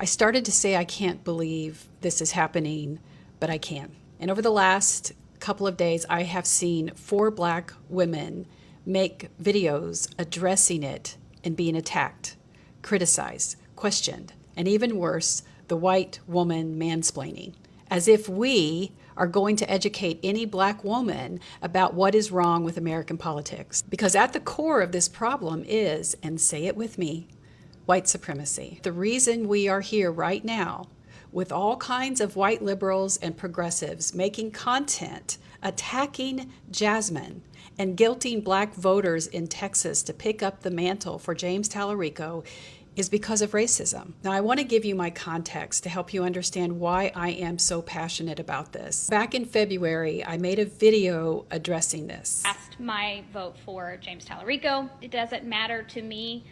I started to say I can't believe this is happening, but I can. And over the last couple of days, I have seen 4 Black women make videos addressing it and being attacked, criticized, questioned, and even worse, the white woman mansplaining, as if we are going to educate any Black woman about what is wrong with American politics. Because at the core of this problem is, and say it with me, white supremacy. The reason we are here right now with all kinds of white liberals and progressives making content attacking Jasmine and guilting Black voters in Texas to pick up the mantle for James Tallarico is because of racism. Now, I want to give you my context to help you understand why I am so passionate about this. Back in February, I made a video addressing this. Cast my vote for James Tallarico. It doesn't matter to me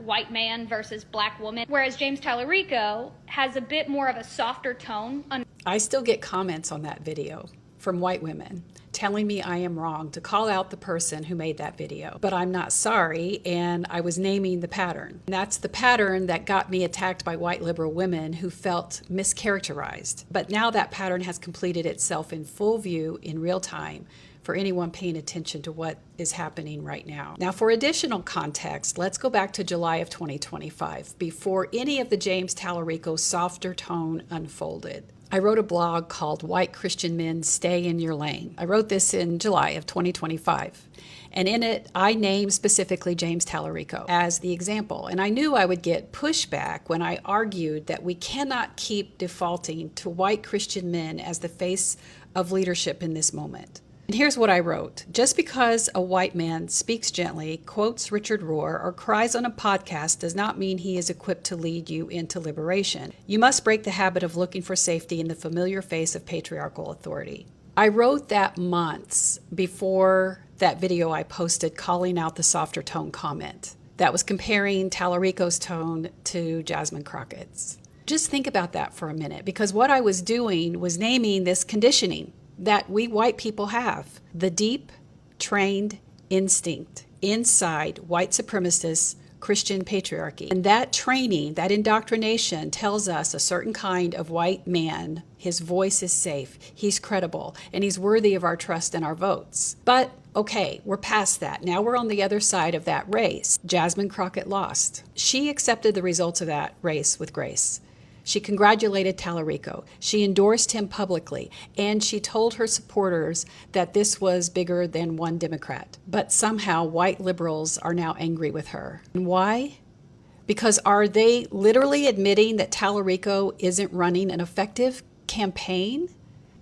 white man versus Black woman, whereas James Tallarico has a bit more of a softer tone. I still get comments on that video from white women telling me I am wrong to call out the person who made that video. But I'm not sorry, and I was naming the pattern. And that's the pattern that got me attacked by white liberal women who felt mischaracterized. But now that pattern has completed itself in full view in real time for anyone paying attention to what is happening right now. Now, for additional context, let's go back to July of 2025, before any of the James Tallarico softer tone unfolded. I wrote a blog called White Christian Men Stay in Your Lane. I wrote this in July of 2025. And in it, I named specifically James Tallarico as the example. And I knew I would get pushback when I argued that we cannot keep defaulting to white Christian men as the face of leadership in this moment. And here's what I wrote. Just because a white man speaks gently, quotes Richard Rohr, or cries on a podcast does not mean he is equipped to lead you into liberation. You must break the habit of looking for safety in the familiar face of patriarchal authority. I wrote that months before that video I posted calling out the softer tone comment. That was comparing Tallarico's tone to Jasmine Crockett's. Just think about that for a minute, because what I was doing was naming this conditioning that we white people have, the deep, trained instinct inside white supremacist Christian patriarchy. And that training, that indoctrination tells us a certain kind of white man, his voice is safe, he's credible, and he's worthy of our trust and our votes. But okay, we're past that. Now we're on the other side of that race. Jasmine Crockett lost. She accepted the results of that race with grace. She congratulated Tallarico. She endorsed him publicly, and she told her supporters that this was bigger than one Democrat. But somehow white liberals are now angry with her. And why? Because are they literally admitting that Tallarico isn't running an effective campaign?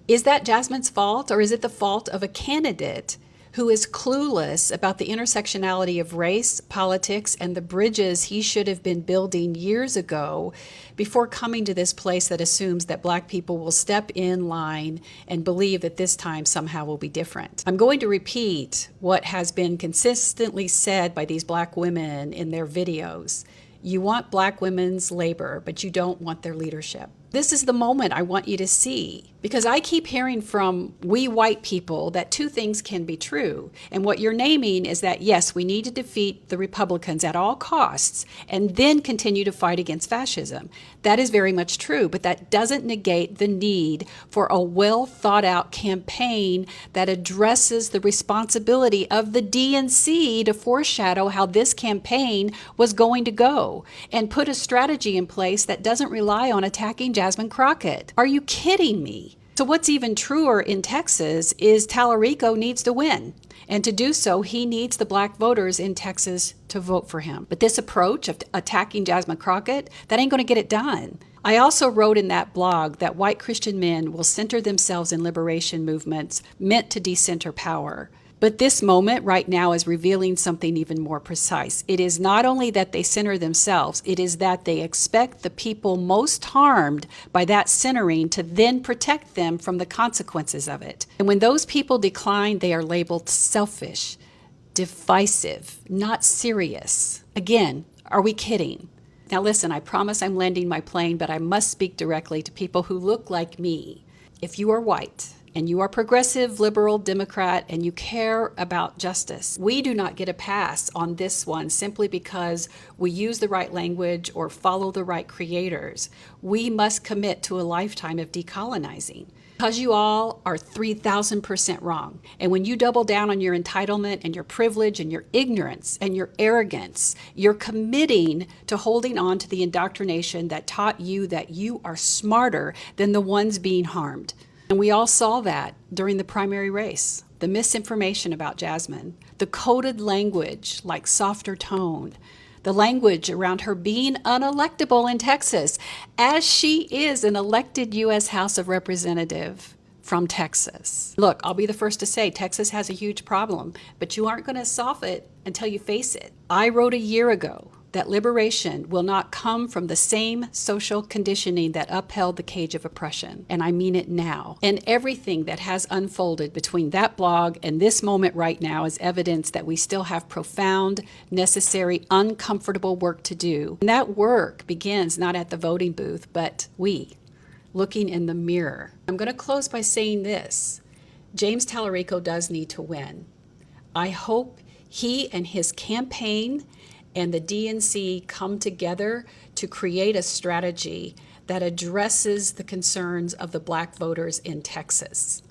Is that Jasmine's fault, or is it the fault of a candidate who is clueless about the intersectionality of race, politics, and the bridges he should have been building years ago before coming to this place that assumes that Black people will step in line and believe that this time somehow will be different? I'm going to repeat what has been consistently said by these Black women in their videos. You want Black women's labor, but you don't want their leadership. This is the moment I want you to see, because I keep hearing from we white people that 2 things can be true. And what you're naming is that, yes, we need to defeat the Republicans at all costs and then continue to fight against fascism. That is very much true, but that doesn't negate the need for a well thought out campaign that addresses the responsibility of the DNC to foreshadow how this campaign was going to go and put a strategy in place that doesn't rely on attacking Jasmine Crockett. Are you kidding me? So what's even truer in Texas is Tallarico needs to win. And to do so, he needs the Black voters in Texas to vote for him. But this approach of attacking Jasmine Crockett, that ain't going to get it done. I also wrote in that blog that white Christian men will center themselves in liberation movements meant to decenter power. But this moment right now is revealing something even more precise. It is not only that they center themselves, it is that they expect the people most harmed by that centering to then protect them from the consequences of it. And when those people decline, they are labeled selfish, divisive, not serious. Again, are we kidding? Now listen, I promise I'm landing my plane, but I must speak directly to people who look like me. If you are white, and you are progressive, liberal, Democrat, and you care about justice, we do not get a pass on this one simply because we use the right language or follow the right creators. We must commit to a lifetime of decolonizing. Because you all are 3,000% wrong. And when you double down on your entitlement and your privilege and your ignorance and your arrogance, you're committing to holding on to the indoctrination that taught you that you are smarter than the ones being harmed. And we all saw that during the primary race. The misinformation about Jasmine, the coded language like softer tone, the language around her being unelectable in Texas, as she is an elected U.S. House of Representative from Texas. Look, I'll be the first to say Texas has a huge problem, but you aren't going to solve it until you face it. I wrote a year ago that liberation will not come from the same social conditioning that upheld the cage of oppression. And I mean it now. And everything that has unfolded between that blog and this moment right now is evidence that we still have profound, necessary, uncomfortable work to do. And that work begins not at the voting booth, but looking in the mirror. I'm going to close by saying this. James Tallarico does need to win. I hope he and his campaign and the DNC come together to create a strategy that addresses the concerns of the Black voters in Texas.